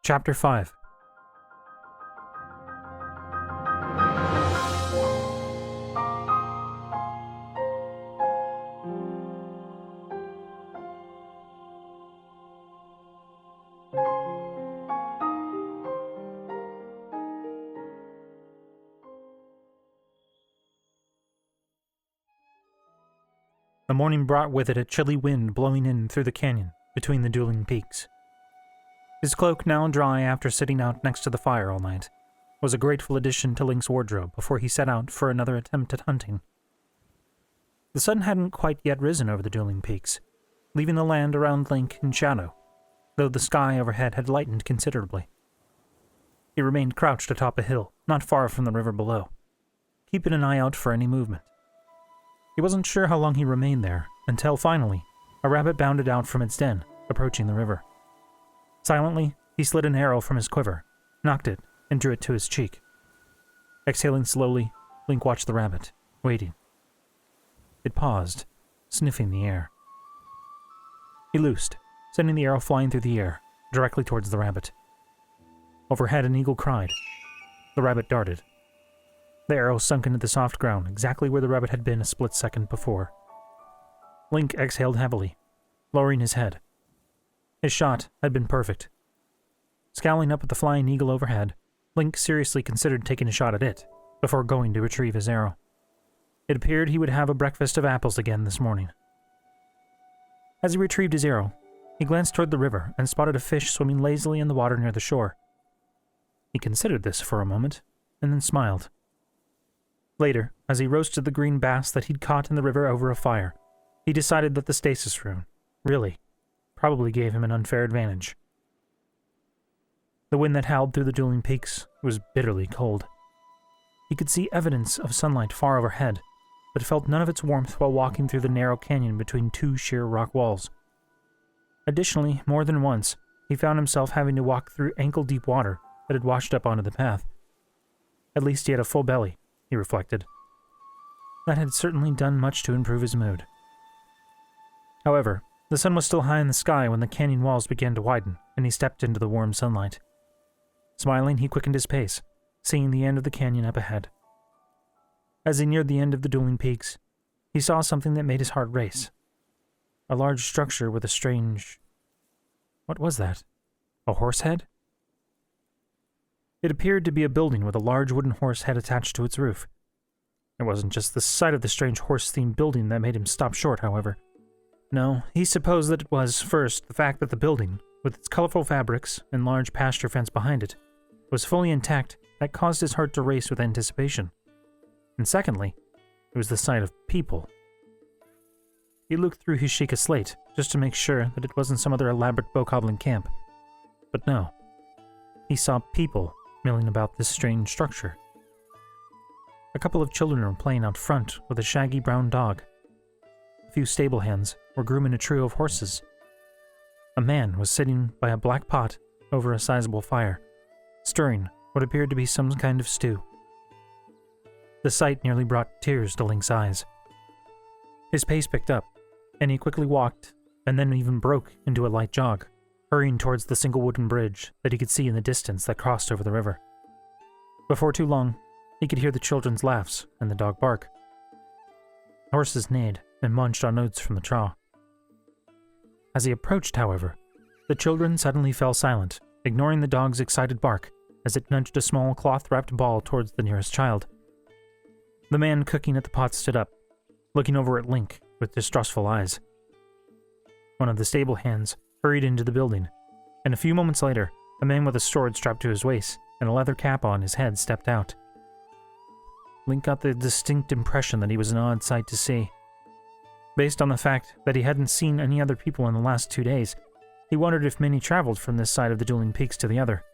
Chapter 5. The morning brought with it a chilly wind blowing in through the canyon between the dueling peaks. His cloak, now dry after sitting out next to the fire all night, was a grateful addition to Link's wardrobe before he set out for another attempt at hunting. The sun hadn't quite yet risen over the dueling peaks, leaving the land around Link in shadow, though the sky overhead had lightened considerably. He remained crouched atop a hill, not far from the river below, keeping an eye out for any movement. He wasn't sure how long he remained there, until finally, a rabbit bounded out from its den, approaching the river. Silently, he slid an arrow from his quiver, knocked it, and drew it to his cheek. Exhaling slowly, Link watched the rabbit, waiting. It paused, sniffing the air. He loosed, sending the arrow flying through the air, directly towards the rabbit. Overhead, an eagle cried. The rabbit darted. The arrow sunk into the soft ground, exactly where the rabbit had been a split second before. Link exhaled heavily, lowering his head. His shot had been perfect. Scowling up at the flying eagle overhead, Link seriously considered taking a shot at it, before going to retrieve his arrow. It appeared he would have a breakfast of apples again this morning. As he retrieved his arrow, he glanced toward the river and spotted a fish swimming lazily in the water near the shore. He considered this for a moment, and then smiled. Later, as he roasted the green bass that he'd caught in the river over a fire, he decided that the stasis rune, really, probably gave him an unfair advantage. The wind that howled through the dueling peaks was bitterly cold. He could see evidence of sunlight far overhead, but felt none of its warmth while walking through the narrow canyon between two sheer rock walls. Additionally, more than once, he found himself having to walk through ankle-deep water that had washed up onto the path. At least he had a full belly, he reflected. That had certainly done much to improve his mood. However, the sun was still high in the sky when the canyon walls began to widen, and he stepped into the warm sunlight. Smiling, he quickened his pace, seeing the end of the canyon up ahead. As he neared the end of the dueling peaks, he saw something that made his heart race. A large structure with a strange... What was that? A horse head? It appeared to be a building with a large wooden horse head attached to its roof. It wasn't just the sight of the strange horse-themed building that made him stop short, however. No, he supposed that it was, first, the fact that the building, with its colorful fabrics and large pasture fence behind it, was fully intact that caused his heart to race with anticipation. And secondly, it was the sight of people. He looked through his Sheikah slate, just to make sure that it wasn't some other elaborate bokoblin camp. But no. He saw people milling about this strange structure. A couple of children were playing out front with a shaggy brown dog. A few stable hands were grooming a trio of horses. A man was sitting by a black pot over a sizable fire, stirring what appeared to be some kind of stew. The sight nearly brought tears to Link's eyes. His pace picked up, and he quickly walked, and then even broke into a light jog, hurrying towards the single wooden bridge that he could see in the distance that crossed over the river. Before too long, he could hear the children's laughs and the dog bark. Horses neighed and munched on oats from the trough. As he approached, however, the children suddenly fell silent, ignoring the dog's excited bark as it nudged a small cloth-wrapped ball towards the nearest child. The man cooking at the pot stood up, looking over at Link with distrustful eyes. One of the stable hands hurried into the building, and a few moments later, a man with a sword strapped to his waist and a leather cap on his head stepped out. Link got the distinct impression that he was an odd sight to see. Based on the fact that he hadn't seen any other people in the last 2 days, he wondered if many traveled from this side of the dueling peaks to the other.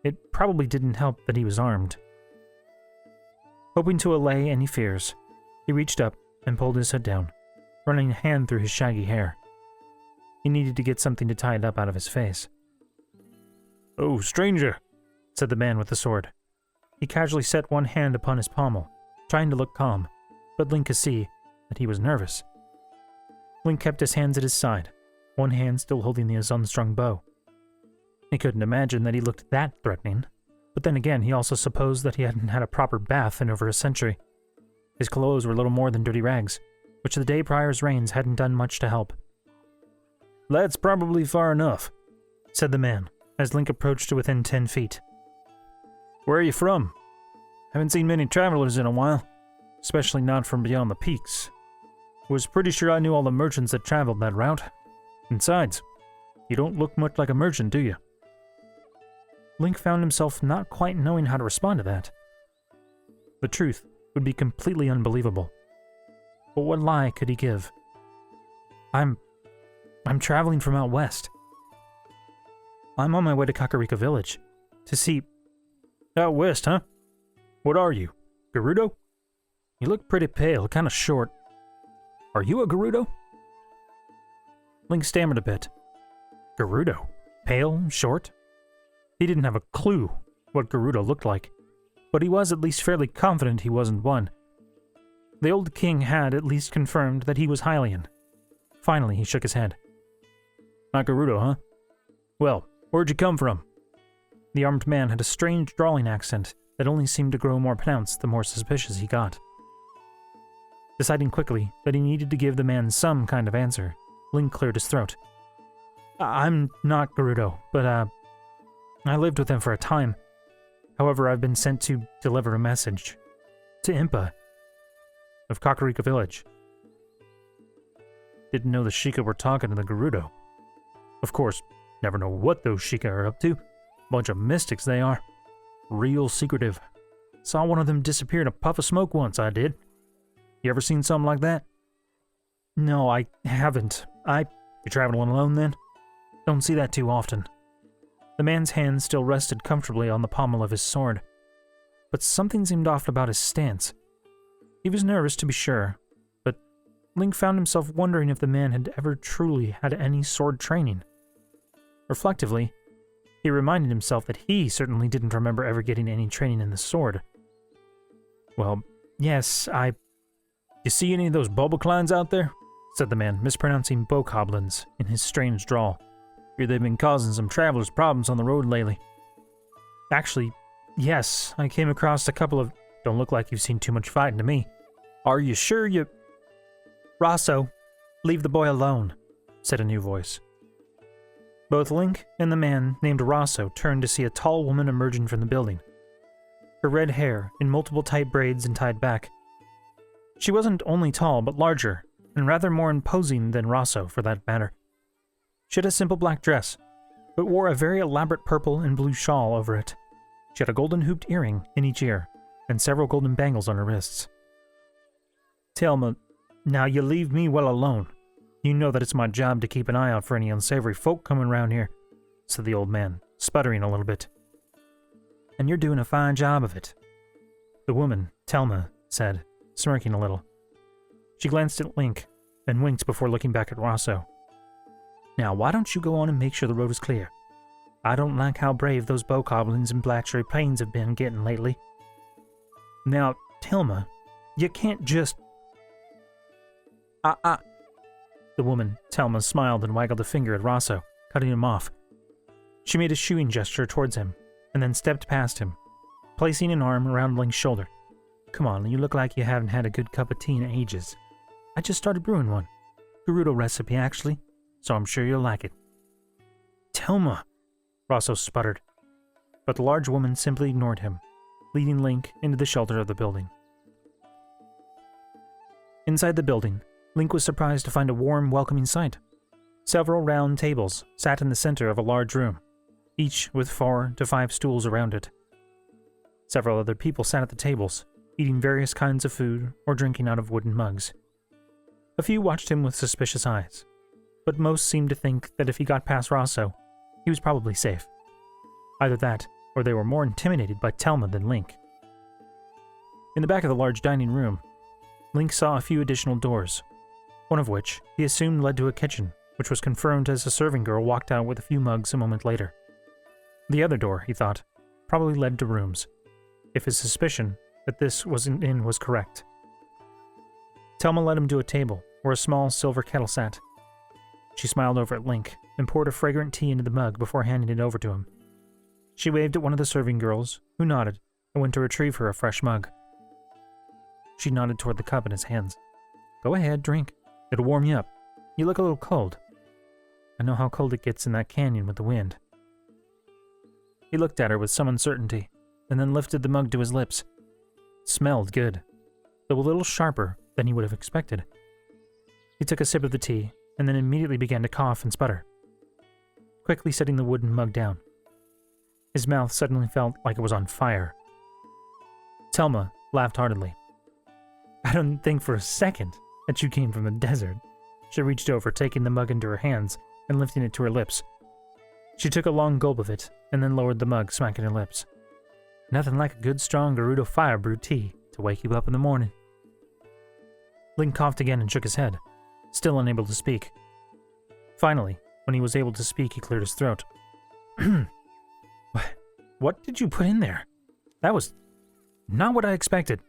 It probably didn't help that he was armed. Hoping to allay any fears, he reached up and pulled his hood down, running a hand through his shaggy hair. He needed to get something to tie it up out of his face. "Oh, stranger," said the man with the sword. He casually set one hand upon his pommel, trying to look calm, but Link could see that he was nervous. Link kept his hands at his side, one hand still holding his unstrung bow. He couldn't imagine that he looked that threatening, but then again he also supposed that he hadn't had a proper bath in over a century. His clothes were little more than dirty rags, which the day prior's rains hadn't done much to help. "That's probably far enough," said the man, as Link approached to within 10 feet. "Where are you from? Haven't seen many travelers in a while, especially not from beyond the peaks. Was pretty sure I knew all the merchants that traveled that route. Besides, you don't look much like a merchant, do you?" Link found himself not quite knowing how to respond to that. The truth would be completely unbelievable. But what lie could he give? I'm traveling from out west. I'm on my way to Kakariko village to see... "Out west, huh? What are you, Gerudo? You look pretty pale, kind of short. Are you a Gerudo?" Link stammered a bit. Gerudo? Pale? Short? He didn't have a clue what Gerudo looked like, but he was at least fairly confident he wasn't one. The old king had at least confirmed that he was Hylian. Finally, he shook his head. "Not Gerudo, huh? Well, where'd you come from?" The armed man had a strange drawling accent that only seemed to grow more pronounced the more suspicious he got. Deciding quickly that he needed to give the man some kind of answer, Link cleared his throat. "I'm not Gerudo, but I lived with him for a time. However, I've been sent to deliver a message. To Impa, of Kakariko village." Didn't know the Sheikah were talking to the Gerudo. Of course, never know what those Sheikah are up to. Bunch of mystics they are. Real secretive. Saw one of them disappear in a puff of smoke once, I did. You ever seen something like that? "No, I haven't. You traveling alone then?" "Don't see that too often." The man's hand still rested comfortably on the pommel of his sword, but something seemed off about his stance. He was nervous to be sure, but Link found himself wondering if the man had ever truly had any sword training. Reflectively, he reminded himself that he certainly didn't remember ever getting any training in the sword. "Well, yes, You see any of those Bulbaclines out there?" said the man, mispronouncing bokoblins in his strange drawl. "Hear they've been causing some travelers problems on the road lately." "Actually, yes, I came across a couple of... Don't look like you've seen too much fighting to me. Are you sure you..." "Rosso, leave the boy alone," said a new voice. Both Link and the man named Rosso turned to see a tall woman emerging from the building. Her red hair in multiple tight braids and tied back. She wasn't only tall, but larger, and rather more imposing than Rosso, for that matter. She had a simple black dress, but wore a very elaborate purple and blue shawl over it. She had a golden hooped earring in each ear, and several golden bangles on her wrists. "Telma, now you leave me well alone. You know that it's my job to keep an eye out for any unsavory folk coming round here," said the old man, sputtering a little bit. "And you're doing a fine job of it," the woman, Telma, said, smirking a little. She glanced at Link, and winked before looking back at Rosso. "Now, why don't you go on and make sure the road is clear? I don't like how brave those bokoblins and Blatchery Plains have been getting lately." "Now, Telma, you can't just..." The woman, Telma, smiled and waggled a finger at Rosso, cutting him off. She made a shooing gesture towards him, and then stepped past him, placing an arm around Link's shoulder. "Come on, you look like you haven't had a good cup of tea in ages. I just started brewing one. Gerudo recipe, actually, so I'm sure you'll like it." "Telma," Rosso sputtered, but the large woman simply ignored him, leading Link into the shelter of the building. Inside the building, Link was surprised to find a warm, welcoming sight. Several round tables sat in the center of a large room, each with 4 to 5 stools around it. Several other people sat at the tables, eating various kinds of food or drinking out of wooden mugs. A few watched him with suspicious eyes, but most seemed to think that if he got past Rosso, he was probably safe. Either that, or they were more intimidated by Telma than Link. In the back of the large dining room, Link saw a few additional doors, one of which he assumed led to a kitchen, which was confirmed as a serving girl walked out with a few mugs a moment later. The other door, he thought, probably led to rooms, if his suspicion that this was an inn was correct. Telma led him to a table where a small silver kettle sat. She smiled over at Link and poured a fragrant tea into the mug before handing it over to him. She waved at one of the serving girls, who nodded, and went to retrieve her a fresh mug. She nodded toward the cup in his hands. Go ahead, drink. It'll warm you up. You look a little cold. I know how cold it gets in that canyon with the wind. He looked at her with some uncertainty, and then lifted the mug to his lips. It smelled good, though a little sharper than he would have expected. He took a sip of the tea, and then immediately began to cough and sputter, quickly setting the wooden mug down. His mouth suddenly felt like it was on fire. Telma laughed heartily. I don't think for a second that you came from the desert. She reached over, taking the mug into her hands and lifting it to her lips. She took a long gulp of it and then lowered the mug, smacking her lips. Nothing like a good strong Gerudo fire brewed tea to wake you up in the morning. Link coughed again and shook his head, still unable to speak. Finally, when he was able to speak, he cleared his throat. What did you put in there? That was not what I expected.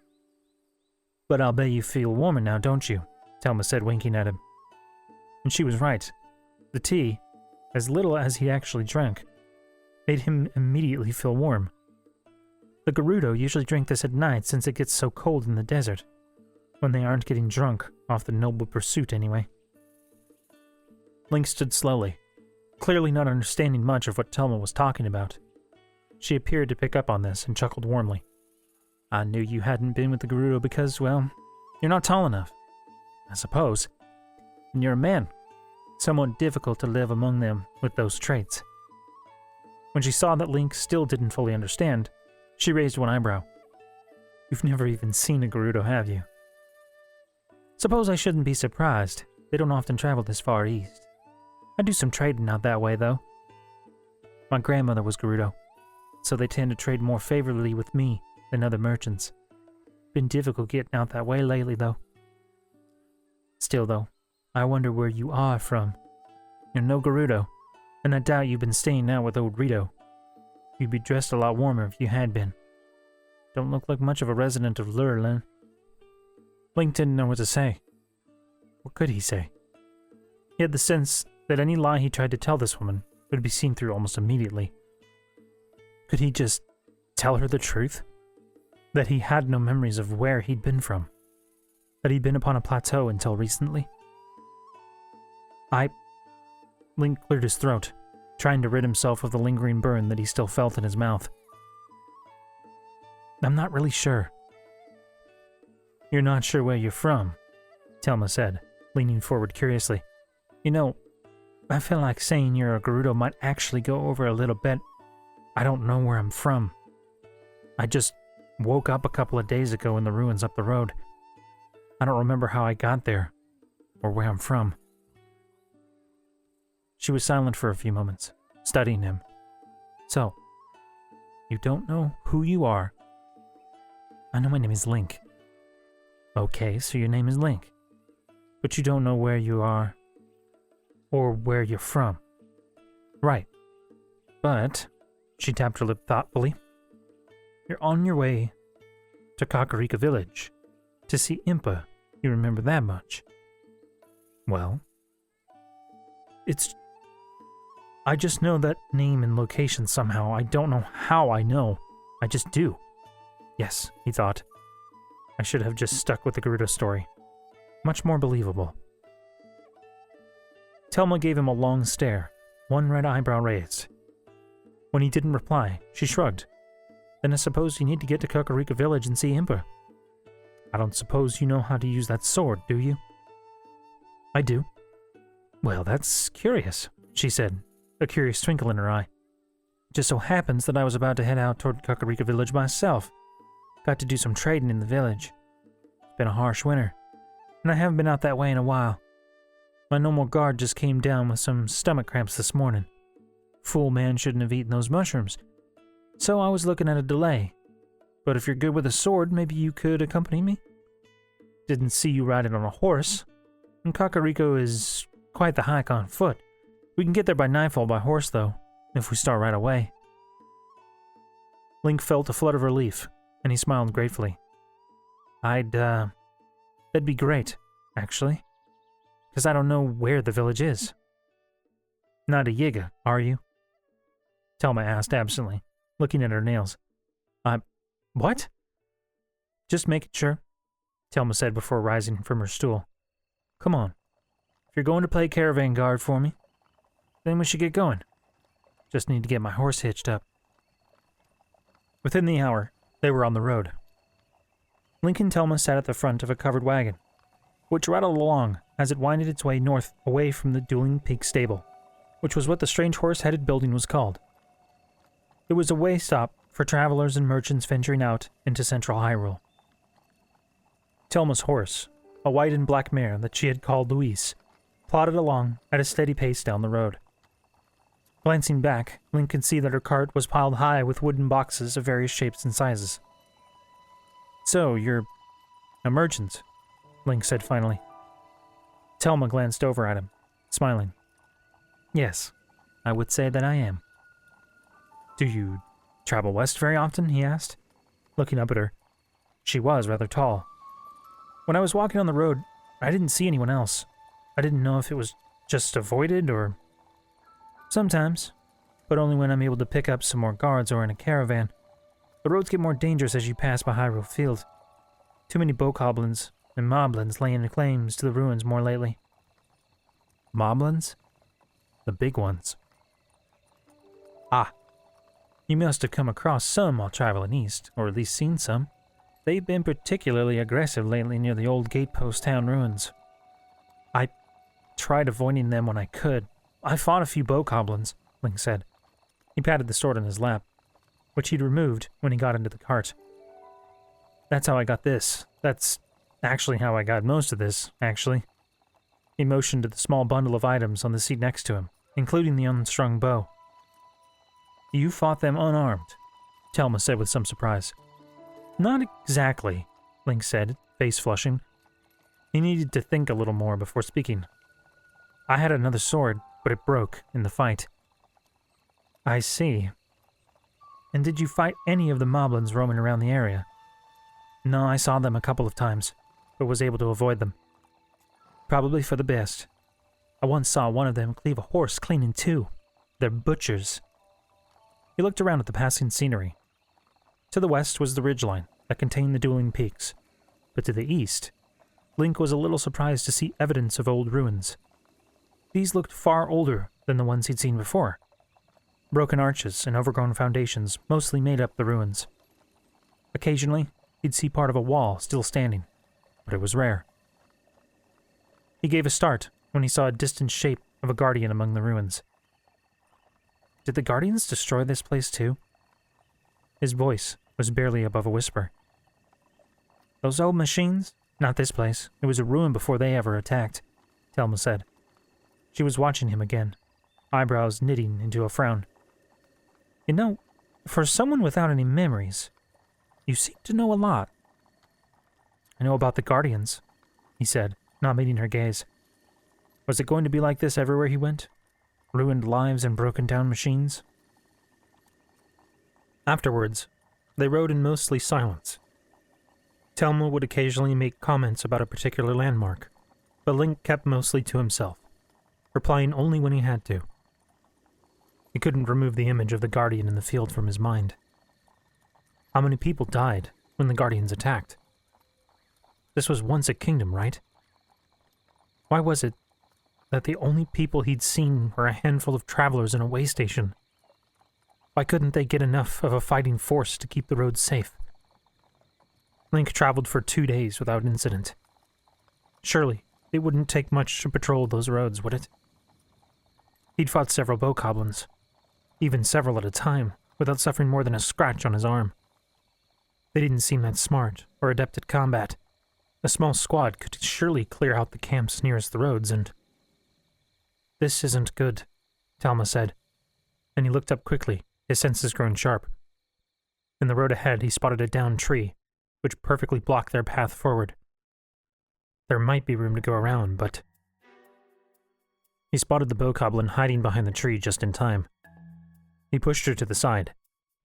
But I'll bet you feel warmer now, don't you? Telma said, winking at him. And she was right. The tea, as little as he actually drank, made him immediately feel warm. The Gerudo usually drink this at night since it gets so cold in the desert, when they aren't getting drunk off the noble pursuit anyway. Link stood slowly, clearly not understanding much of what Telma was talking about. She appeared to pick up on this and chuckled warmly. I knew you hadn't been with the Gerudo because, well, you're not tall enough, I suppose. And you're a man. Somewhat difficult to live among them with those traits. When she saw that Link still didn't fully understand, she raised one eyebrow. You've never even seen a Gerudo, have you? Suppose I shouldn't be surprised. They don't often travel this far east. I do some trading out that way, though. My grandmother was Gerudo, so they tend to trade more favorably with me than other merchants. Been difficult getting out that way lately, though. Still, though, I wonder where you are from. You're no Gerudo, and I doubt you've been staying out with old Rito. You'd be dressed a lot warmer if you had been. Don't look like much of a resident of Lurelin. Link didn't know what to say. What could he say? He had the sense that any lie he tried to tell this woman would be seen through almost immediately. Could he just tell her the truth? That he had no memories of where he'd been from? That he'd been upon a plateau until recently? Link cleared his throat, trying to rid himself of the lingering burn that he still felt in his mouth. I'm not really sure. You're not sure where you're from, Telma said, leaning forward curiously. You know, I feel like saying you're a Gerudo might actually go over a little bit. I don't know where I'm from. I just woke up a couple of days ago in the ruins up the road. I don't remember how I got there, or where I'm from. She was silent for a few moments, studying him. So, you don't know who you are? I know my name is Link. Okay, so your name is Link. But you don't know where you are, or where you're from. Right. But, she tapped her lip thoughtfully, you're on your way to Kakariko village to see Impa. You remember that much. Well, I just know that name and location somehow. I don't know how I know. I just do. Yes, he thought. I should have just stuck with the Gerudo story. Much more believable. Telma gave him a long stare, one red eyebrow raised. When he didn't reply, she shrugged. Then I suppose you need to get to Kakariko village and see Impa. I don't suppose you know how to use that sword, do you? I do. Well, that's curious, she said, a curious twinkle in her eye. It just so happens that I was about to head out toward Kakariko village myself. Got to do some trading in the village. It's been a harsh winter, and I haven't been out that way in a while. My normal guard just came down with some stomach cramps this morning. Fool man shouldn't have eaten those mushrooms. So I was looking at a delay. But if you're good with a sword, maybe you could accompany me? Didn't see you riding on a horse, and Kakariko is quite the hike on foot. We can get there by nightfall by horse, though, if we start right away. Link felt a flood of relief, and he smiled gratefully. That'd be great, actually, because I don't know where the village is. Not a Yiga, are you? Telma asked absently, looking at her nails. What? Just making sure, Telma said before rising from her stool. Come on. If you're going to play caravan guard for me, then we should get going. Just need to get my horse hitched up. Within the hour, they were on the road. Link and Telma sat at the front of a covered wagon, which rattled along as it winded its way north away from the Dueling Peak stable, which was what the strange horse-headed building was called. It was a way stop for travelers and merchants venturing out into central Hyrule. Telma's horse, a white and black mare that she had called Louise, plodded along at a steady pace down the road. Glancing back, Link could see that her cart was piled high with wooden boxes of various shapes and sizes. So, you're a merchant, Link said finally. Telma glanced over at him, smiling. Yes, I would say that I am. Do you travel west very often? He asked, looking up at her. She was rather tall. When I was walking on the road, I didn't see anyone else. I didn't know if it was just avoided or... Sometimes, but only when I'm able to pick up some more guards or in a caravan. The roads get more dangerous as you pass by Hyrule Field. Too many bokoblins and moblins laying claims to the ruins more lately. Moblins? The big ones. Ah. You must have come across some while traveling east, or at least seen some. They've been particularly aggressive lately near the old Gatepost town ruins. I tried avoiding them when I could. I fought a few bokoblins, Link said. He patted the sword on his lap, which he'd removed when he got into the cart. That's how I got this. That's actually how I got most of this, actually. He motioned to the small bundle of items on the seat next to him, including the unstrung bow. You fought them unarmed, Telma said with some surprise. Not exactly, Link said, face flushing. He needed to think a little more before speaking. I had another sword, but it broke in the fight. I see. And did you fight any of the moblins roaming around the area? No, I saw them a couple of times, but was able to avoid them. Probably for the best. I once saw one of them cleave a horse clean in two. They're butchers. He looked around at the passing scenery. To the west was the ridgeline that contained the Dueling Peaks, but to the east, Link was a little surprised to see evidence of old ruins. These looked far older than the ones he'd seen before. Broken arches and overgrown foundations mostly made up the ruins. Occasionally, he'd see part of a wall still standing, but it was rare. He gave a start when he saw a distant shape of a guardian among the ruins. Did the Guardians destroy this place too? His voice was barely above a whisper. Those old machines? Not this place. It was a ruin before they ever attacked, Telma said. She was watching him again, eyebrows knitting into a frown. You know, for someone without any memories, you seem to know a lot. I know about the Guardians, he said, not meeting her gaze. Was it going to be like this everywhere he went? Ruined lives and broken-down machines? Afterwards, they rode in mostly silence. Telma would occasionally make comments about a particular landmark, but Link kept mostly to himself, replying only when he had to. He couldn't remove the image of the Guardian in the field from his mind. How many people died when the Guardians attacked? This was once a kingdom, right? Why was it that the only people he'd seen were a handful of travelers in a way station? Why couldn't they get enough of a fighting force to keep the roads safe? Link traveled for 2 days without incident. Surely, it wouldn't take much to patrol those roads, would it? He'd fought several bokoblins, even several at a time, without suffering more than a scratch on his arm. They didn't seem that smart or adept at combat. A small squad could surely clear out the camps nearest the roads and... This isn't good, Telma said, and he looked up quickly, his senses grown sharp. In the road ahead, he spotted a downed tree, which perfectly blocked their path forward. There might be room to go around, but... He spotted the bokoblin hiding behind the tree just in time. He pushed her to the side,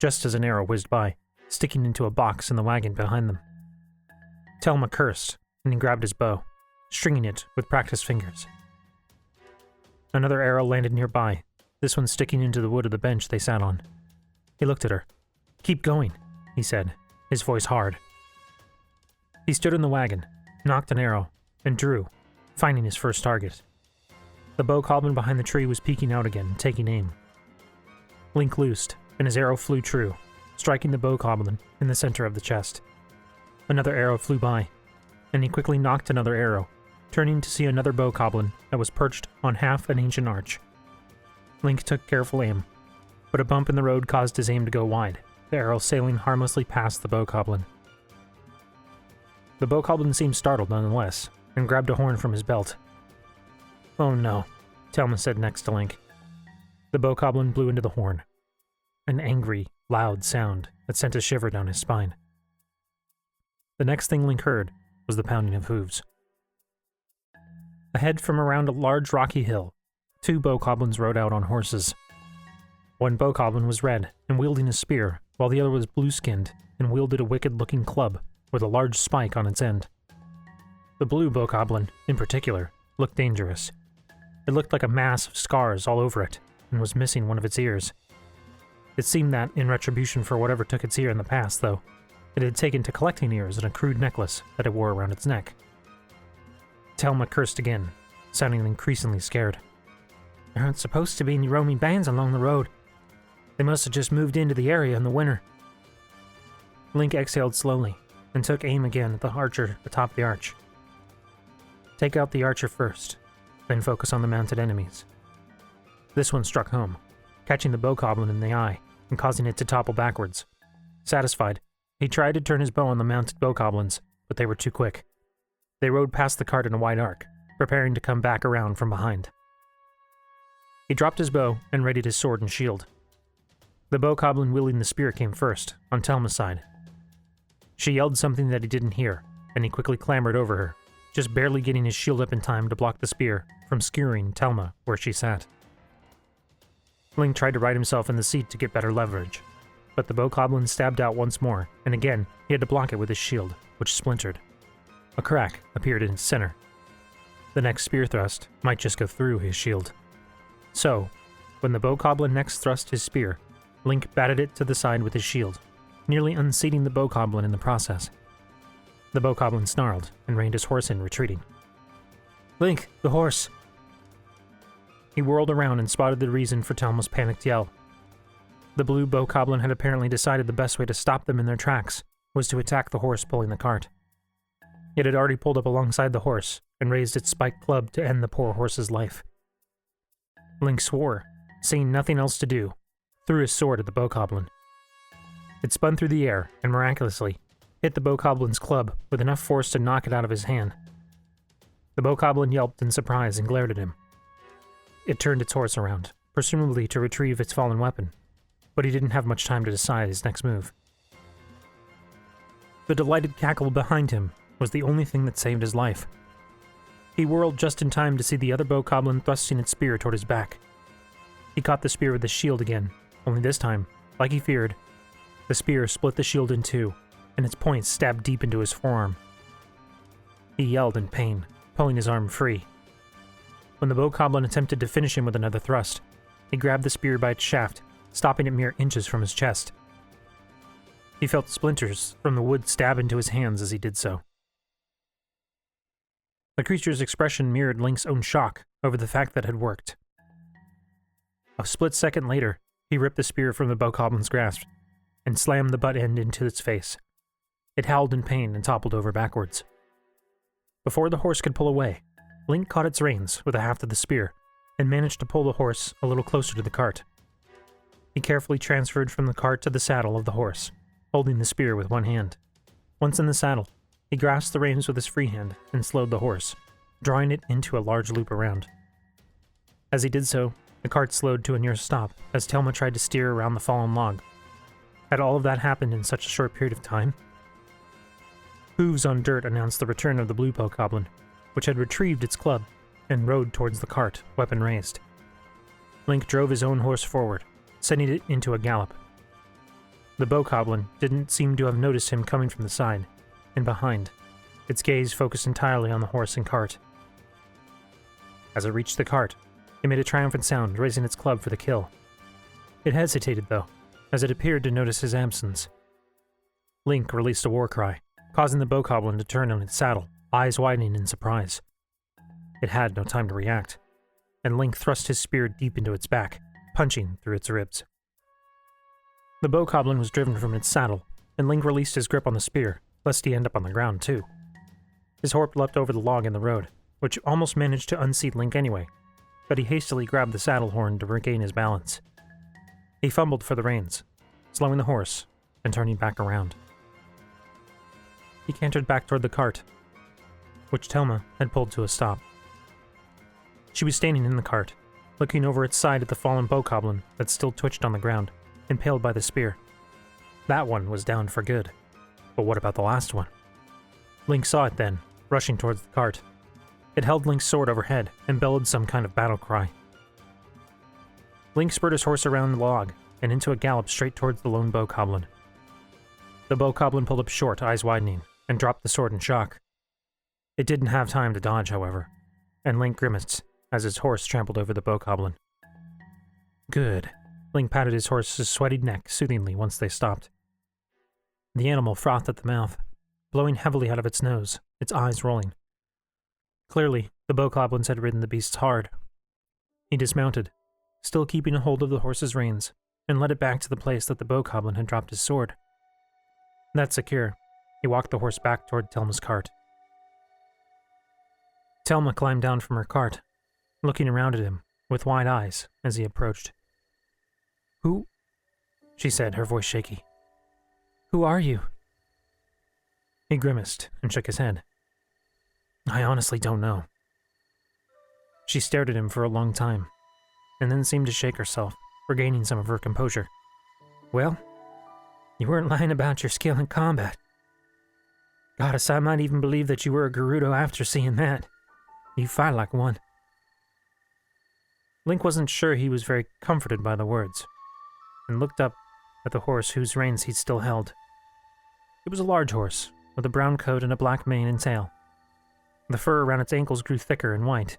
just as an arrow whizzed by, sticking into a box in the wagon behind them. Telma cursed, and he grabbed his bow, stringing it with practiced fingers. Another arrow landed nearby, this one sticking into the wood of the bench they sat on. He looked at her. "Keep going," he said, his voice hard. He stood in the wagon, nocked an arrow, and drew, finding his first target. The bokoblin behind the tree was peeking out again, taking aim. Link loosed, and his arrow flew true, striking the bokoblin in the center of the chest. Another arrow flew by, and he quickly nocked another arrow, turning to see another bokoblin that was perched on half an ancient arch. Link took careful aim, but a bump in the road caused his aim to go wide, the arrow sailing harmlessly past the bokoblin. The bokoblin seemed startled nonetheless, and grabbed a horn from his belt. "Oh no," Telma said next to Link. The bokoblin blew into the horn, an angry, loud sound that sent a shiver down his spine. The next thing Link heard was the pounding of hooves. Ahead from around a large rocky hill, 2 bokoblins rode out on horses. One bokoblin was red and wielding a spear, while the other was blue-skinned and wielded a wicked-looking club with a large spike on its end. The blue bokoblin, in particular, looked dangerous. It looked like a mass of scars all over it, and was missing one of its ears. It seemed that, in retribution for whatever took its ear in the past, though, it had taken to collecting ears in a crude necklace that it wore around its neck. Telma cursed again, sounding increasingly scared. "There aren't supposed to be any roaming bands along the road. They must have just moved into the area in the winter." Link exhaled slowly, and took aim again at the archer atop the arch. "Take out the archer first, then focus on the mounted enemies." This one struck home, catching the bokoblin in the eye and causing it to topple backwards. Satisfied, he tried to turn his bow on the mounted bokoblins, but they were too quick. They rode past the cart in a wide arc, preparing to come back around from behind. He dropped his bow and readied his sword and shield. The bokoblin wielding the spear came first, on Telma's side. She yelled something that he didn't hear, and he quickly clambered over her, just barely getting his shield up in time to block the spear from skewering Telma where she sat. Link tried to right himself in the seat to get better leverage, but the bokoblin stabbed out once more, and again he had to block it with his shield, which splintered. A crack appeared in its center. The next spear thrust might just go through his shield. So, when the bokoblin next thrust his spear, Link batted it to the side with his shield, nearly unseating the bokoblin in the process. The bokoblin snarled and reined his horse in, retreating. "Link, the horse!" He whirled around and spotted the reason for Telma's panicked yell. The blue bokoblin had apparently decided the best way to stop them in their tracks was to attack the horse pulling the cart. It had already pulled up alongside the horse and raised its spiked club to end the poor horse's life. Link swore, seeing nothing else to do, threw his sword at the bokoblin. It spun through the air and miraculously hit the bokoblin's club with enough force to knock it out of his hand. The bokoblin yelped in surprise and glared at him. It turned its horse around, presumably to retrieve its fallen weapon, but he didn't have much time to decide his next move. The delighted cackle behind him was the only thing that saved his life. He whirled just in time to see the other bokoblin thrusting its spear toward his back. He caught the spear with his shield again, only this time, like he feared, the spear split the shield in two, and its point stabbed deep into his forearm. He yelled in pain, pulling his arm free. When the bokoblin attempted to finish him with another thrust, he grabbed the spear by its shaft, stopping it mere inches from his chest. He felt splinters from the wood stab into his hands as he did so. The creature's expression mirrored Link's own shock over the fact that it had worked. A split second later, he ripped the spear from the bokoblin's grasp and slammed the butt end into its face. It howled in pain and toppled over backwards. Before the horse could pull away, Link caught its reins with a haft of the spear and managed to pull the horse a little closer to the cart. He carefully transferred from the cart to the saddle of the horse, holding the spear with one hand. Once in the saddle, he grasped the reins with his free hand and slowed the horse, drawing it into a large loop around. As he did so, the cart slowed to a near stop as Telma tried to steer around the fallen log. Had all of that happened in such a short period of time? Hooves on dirt announced the return of the blue bokoblin, which had retrieved its club and rode towards the cart, weapon raised. Link drove his own horse forward, sending it into a gallop. The bokoblin didn't seem to have noticed him coming from the side and behind, its gaze focused entirely on the horse and cart. As it reached the cart, It made a triumphant sound, raising its club for the kill. It hesitated, though, as it appeared to notice his absence. Link released a war cry, causing the bokoblin to turn on its saddle, eyes widening in surprise. It had no time to react, and Link thrust his spear deep into its back, punching through its ribs. The bokoblin was driven from its saddle, and Link released his grip on the spear, lest he end up on the ground too. His horse leapt over the log in the road, which almost managed to unseat Link anyway, but he hastily grabbed the saddle horn to regain his balance. He fumbled for the reins, slowing the horse and turning back around. He cantered back toward the cart, which Telma had pulled to a stop. She was standing in the cart, looking over its side at the fallen bokoblin that still twitched on the ground, impaled by the spear. That one was down for good. But what about the last one? Link saw it then, rushing towards the cart. It held Link's sword overhead and bellowed some kind of battle cry. Link spurred his horse around the log and into a gallop straight towards the lone bokoblin. The bokoblin pulled up short, eyes widening, and dropped the sword in shock. It didn't have time to dodge, however, and Link grimaced as his horse trampled over the bokoblin. Good. Link patted his horse's sweaty neck soothingly once they stopped. The animal frothed at the mouth, blowing heavily out of its nose, its eyes rolling. Clearly, the bokoblins had ridden the beasts hard. He dismounted, still keeping a hold of the horse's reins, and led it back to the place that the bokoblin had dropped his sword. That secure, he walked the horse back toward Telma's cart. Telma climbed down from her cart, looking around at him with wide eyes as he approached. "Who?" she said, her voice shaky. "Who are you?" He grimaced and shook his head. "I honestly don't know." She stared at him for a long time, and then seemed to shake herself, regaining some of her composure. "Well, you weren't lying about your skill in combat. Goddess, I might even believe that you were a Gerudo after seeing that. You fight like one." Link wasn't sure he was very comforted by the words, and looked up at the horse whose reins he still held. It was a large horse, with a brown coat and a black mane and tail. The fur around its ankles grew thicker and white.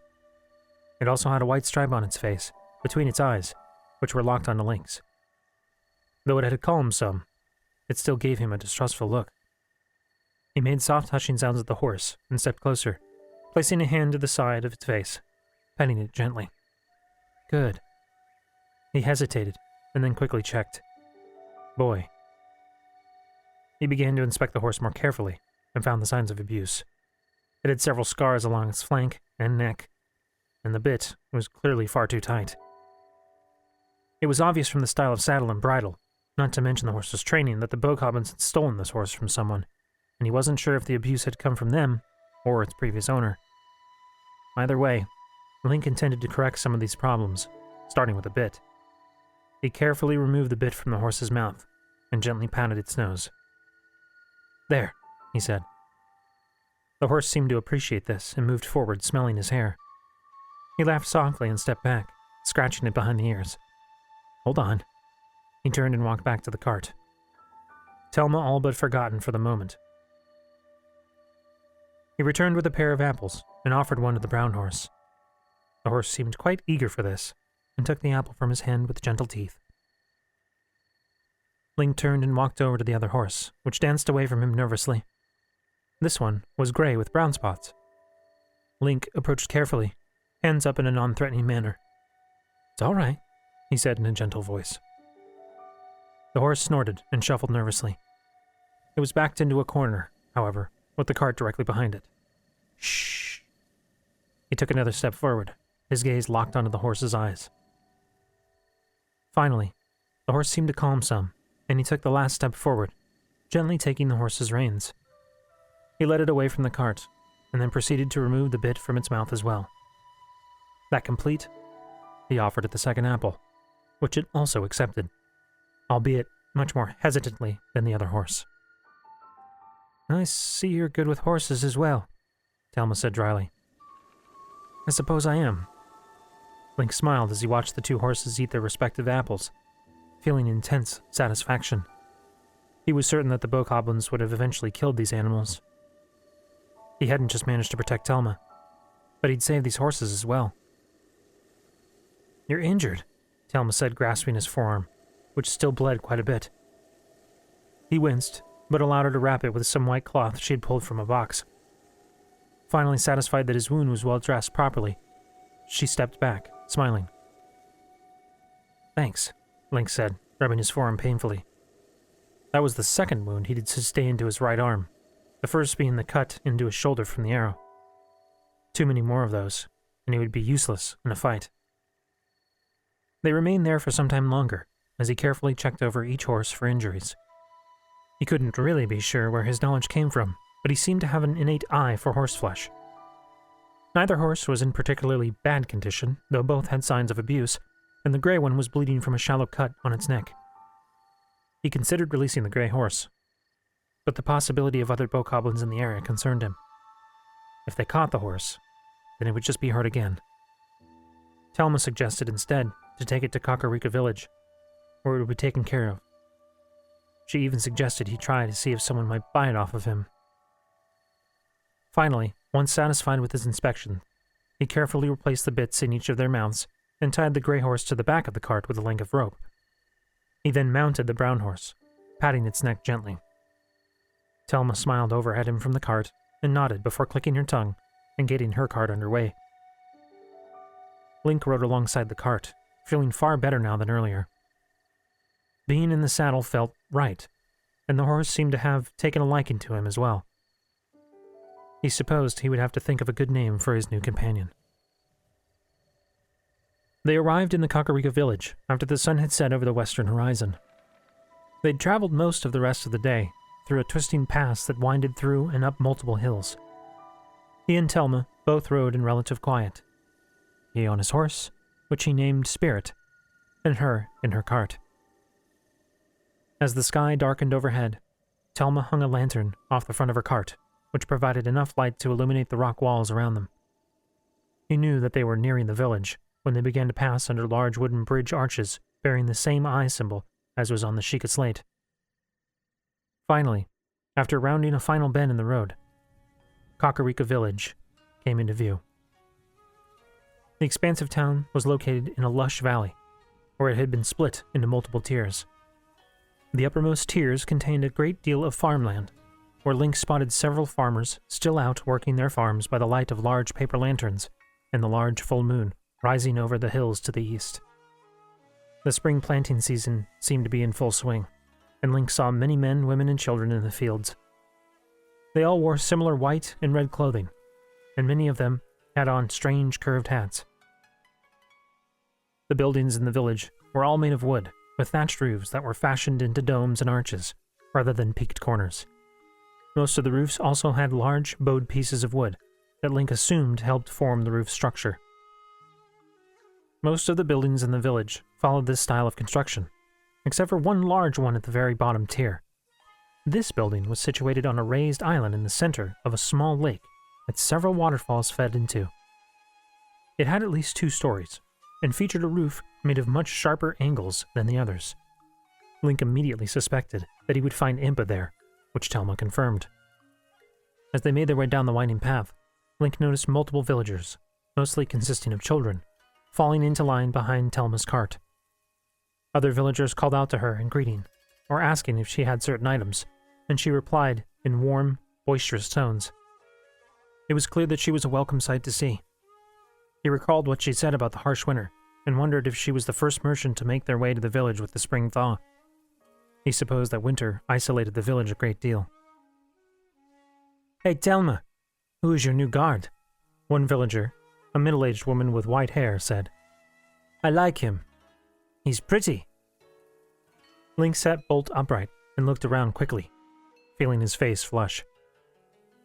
It also had a white stripe on its face, between its eyes, which were locked onto Link's. Though it had calmed some, it still gave him a distrustful look. He made soft hushing sounds at the horse and stepped closer, placing a hand to the side of its face, petting it gently. Good. He hesitated, and then quickly checked. Boy. He began to inspect the horse more carefully, and found the signs of abuse. It had several scars along its flank and neck, and the bit was clearly far too tight. It was obvious from the style of saddle and bridle, not to mention the horse's training, that the bokoblins had stolen this horse from someone, and he wasn't sure if the abuse had come from them or its previous owner. Either way, Link intended to correct some of these problems, starting with the bit. He carefully removed the bit from the horse's mouth and gently patted its nose. "There," he said. The horse seemed to appreciate this and moved forward, smelling his hair. He laughed softly and stepped back, scratching it behind the ears. "Hold on." He turned and walked back to the cart. Telma all but forgotten for the moment. He returned with a pair of apples and offered one to the brown horse. The horse seemed quite eager for this, and took the apple from his hand with gentle teeth. Link turned and walked over to the other horse, which danced away from him nervously. This one was gray with brown spots. Link approached carefully, hands up in a non-threatening manner. "It's all right," he said in a gentle voice. The horse snorted and shuffled nervously. It was backed into a corner, however, with the cart directly behind it. "Shh." He took another step forward, his gaze locked onto the horse's eyes. Finally, the horse seemed to calm some, and he took the last step forward, gently taking the horse's reins. He led it away from the cart, and then proceeded to remove the bit from its mouth as well. That complete, he offered it the second apple, which it also accepted, albeit much more hesitantly than the other horse. "I see you're good with horses as well," Telma said dryly. "I suppose I am." Link smiled as he watched the two horses eat their respective apples, feeling intense satisfaction. He was certain that the bokoblins would have eventually killed these animals. He hadn't just managed to protect Telma, but he'd saved these horses as well. "You're injured," Telma said, grasping his forearm, which still bled quite a bit. He winced, but allowed her to wrap it with some white cloth she had pulled from a box. Finally satisfied that his wound was well dressed properly, she stepped back, smiling. "Thanks," Link said, rubbing his forearm painfully. That was the second wound he had sustained to his right arm, the first being the cut into his shoulder from the arrow. Too many more of those, and he would be useless in a fight. They remained there for some time longer, as he carefully checked over each horse for injuries. He couldn't really be sure where his knowledge came from, but he seemed to have an innate eye for horseflesh. Neither horse was in particularly bad condition, though both had signs of abuse, and the gray one was bleeding from a shallow cut on its neck. He considered releasing the gray horse, but the possibility of other bokoblins in the area concerned him. If they caught the horse, then it would just be hurt again. Telma suggested instead to take it to Kakariko village, where it would be taken care of. She even suggested he try to see if someone might buy it off of him. Finally, once satisfied with his inspection, he carefully replaced the bits in each of their mouths and tied the gray horse to the back of the cart with a length of rope. He then mounted the brown horse, patting its neck gently. Telma smiled over at him from the cart and nodded before clicking her tongue and getting her cart underway. Link rode alongside the cart, feeling far better now than earlier. Being in the saddle felt right, and the horse seemed to have taken a liking to him as well. He supposed he would have to think of a good name for his new companion. They arrived in the Kakariko village after the sun had set over the western horizon. They'd traveled most of the rest of the day through a twisting pass that winded through and up multiple hills. He and Telma both rode in relative quiet. He on his horse, which he named Spirit, and her in her cart. As the sky darkened overhead, Telma hung a lantern off the front of her cart, which provided enough light to illuminate the rock walls around them. He knew that they were nearing the village when they began to pass under large wooden bridge arches bearing the same eye symbol as was on the Sheikah slate. Finally, after rounding a final bend in the road, Kakariko village came into view. The expansive town was located in a lush valley, where it had been split into multiple tiers. The uppermost tiers contained a great deal of farmland, where Link spotted several farmers still out working their farms by the light of large paper lanterns and the large full moon rising over the hills to the east. The spring planting season seemed to be in full swing, and Link saw many men, women, and children in the fields. They all wore similar white and red clothing, and many of them had on strange curved hats. The buildings in the village were all made of wood, with thatched roofs that were fashioned into domes and arches, rather than peaked corners. Most of the roofs also had large, bowed pieces of wood that Link assumed helped form the roof structure. Most of the buildings in the village followed this style of construction, except for one large one at the very bottom tier. This building was situated on a raised island in the center of a small lake that several waterfalls fed into. It had at least 2 stories, and featured a roof made of much sharper angles than the others. Link immediately suspected that he would find Impa there, which Telma confirmed. As they made their way down the winding path, Link noticed multiple villagers, mostly consisting of children, falling into line behind Telma's cart. Other villagers called out to her in greeting, or asking if she had certain items, and she replied in warm, boisterous tones. It was clear that she was a welcome sight to see. He recalled what she said about the harsh winter, and wondered if she was the first merchant to make their way to the village with the spring thaw. He supposed that winter isolated the village a great deal. "Hey, Telma, who is your new guard?" One villager, a middle-aged woman with white hair, said. "I like him. He's pretty." Link sat bolt upright and looked around quickly, feeling his face flush.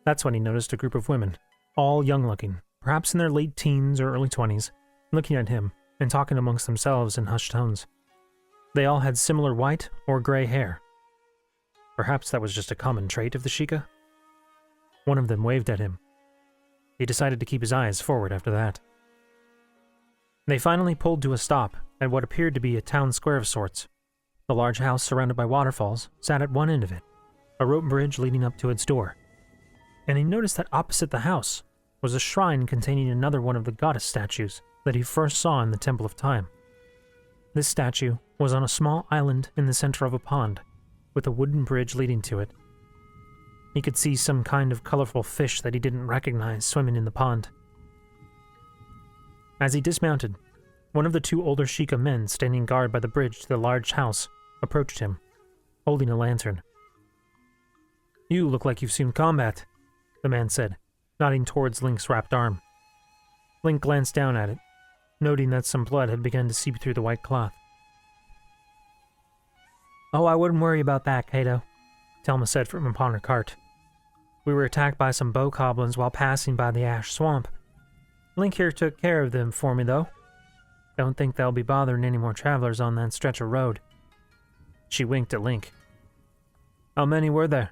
That's when he noticed a group of women, all young-looking, perhaps in their late teens or early 20s, looking at him and talking amongst themselves in hushed tones. They all had similar white or gray hair. Perhaps that was just a common trait of the Sheikah. One of them waved at him. He decided to keep his eyes forward after that. They finally pulled to a stop at what appeared to be a town square of sorts. The large house surrounded by waterfalls sat at one end of it, a rope bridge leading up to its door. And he noticed that opposite the house was a shrine containing another one of the goddess statues that he first saw in the Temple of Time. This statue was on a small island in the center of a pond, with a wooden bridge leading to it. He could see some kind of colorful fish that he didn't recognize swimming in the pond. As he dismounted, one of the two older Sheikah men standing guard by the bridge to the large house approached him, holding a lantern. "You look like you've seen combat," the man said, nodding towards Link's wrapped arm. Link glanced down at it, noting that some blood had begun to seep through the white cloth. "Oh, I wouldn't worry about that, Cato," Telma said from upon her cart. "We were attacked by some bokoblins while passing by the ash swamp. Link here took care of them for me, though. Don't think they'll be bothering any more travelers on that stretch of road." She winked at Link. "How many were there?"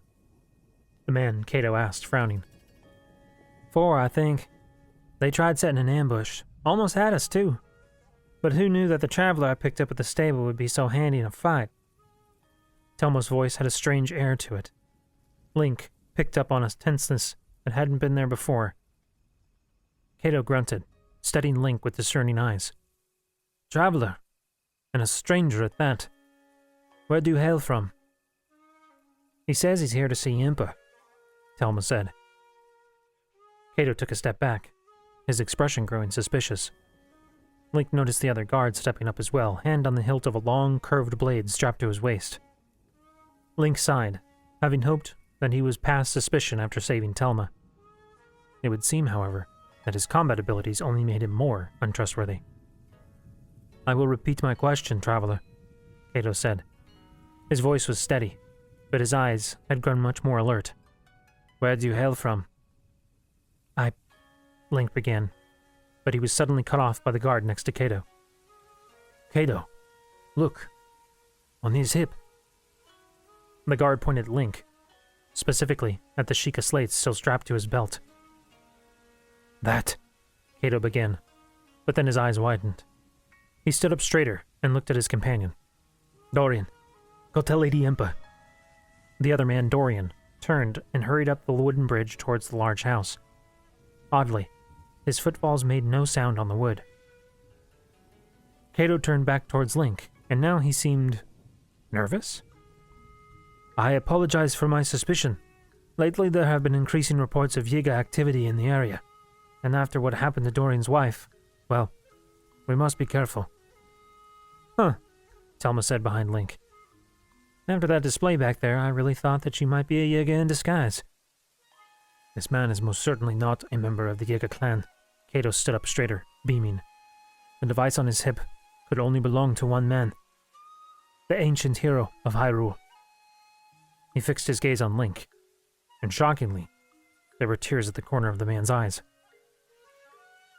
the man Cato asked, frowning. "4, I think. They tried setting an ambush. Almost had us, too. But who knew that the traveler I picked up at the stable would be so handy in a fight?" Telma's voice had a strange air to it. Link picked up on a tenseness that hadn't been there before. Cato grunted, studying Link with discerning eyes. "Traveler, and a stranger at that. Where do you hail from?" "He says he's here to see Impa," Telma said. Cato took a step back, his expression growing suspicious. Link noticed the other guard stepping up as well, hand on the hilt of a long, curved blade strapped to his waist. Link sighed, having hoped that he was past suspicion after saving Telma. It would seem, however, that his combat abilities only made him more untrustworthy. "I will repeat my question, traveler," Cato said. His voice was steady, but his eyes had grown much more alert. "Where do you hail from?" Link began, but he was suddenly cut off by the guard next to Cato. "Cato, look, on his hip." The guard pointed at Link, specifically at the Sheikah slates still strapped to his belt. "That," Cato began, but then his eyes widened. He stood up straighter and looked at his companion. "Dorian, go tell Lady Impa." The other man, Dorian, turned and hurried up the wooden bridge towards the large house. Oddly, his footfalls made no sound on the wood. Cato turned back towards Link, and now he seemed nervous. "I apologize for my suspicion. Lately there have been increasing reports of Yiga activity in the area, and after what happened to Dorian's wife, well, we must be careful." "Huh," Telma said behind Link. "After that display back there, I really thought that she might be a Yiga in disguise." "This man is most certainly not a member of the Yiga clan." Cato stood up straighter, beaming. The device on his hip could only belong to one man, the ancient hero of Hyrule. He fixed his gaze on Link, and shockingly, there were tears at the corner of the man's eyes.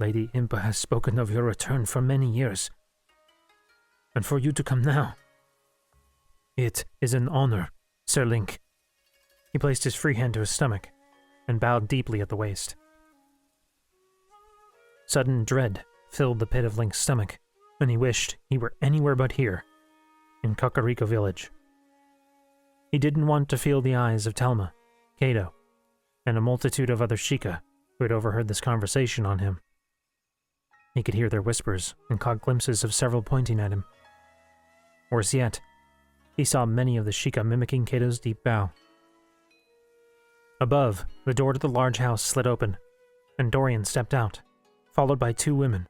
"Lady Impa has spoken of your return for many years, and for you to come now. It is an honor, Sir Link." He placed his free hand to his stomach and bowed deeply at the waist. Sudden dread filled the pit of Link's stomach, and he wished he were anywhere but here, in Kakariko village. He didn't want to feel the eyes of Telma, Cato, and a multitude of other Sheikah who had overheard this conversation on him. He could hear their whispers and caught glimpses of several pointing at him. Worse yet, he saw many of the Sheikah mimicking Cato's deep bow. Above, the door to the large house slid open, and Dorian stepped out, followed by 2 women.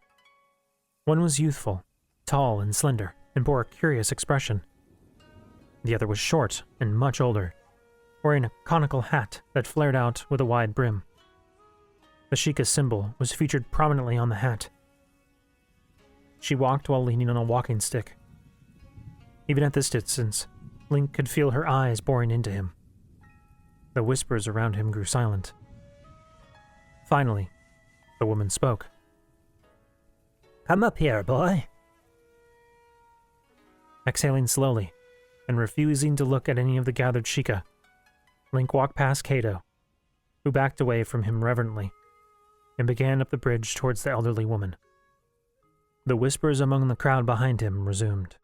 One was youthful, tall and slender, and bore a curious expression. The other was short and much older, wearing a conical hat that flared out with a wide brim. The Sheikah symbol was featured prominently on the hat. She walked while leaning on a walking stick. Even at this distance, Link could feel her eyes boring into him. The whispers around him grew silent. Finally, the woman spoke. "Come up here, boy." Exhaling slowly, and refusing to look at any of the gathered Sheikah, Link walked past Cato, who backed away from him reverently, and began up the bridge towards the elderly woman. The whispers among the crowd behind him resumed.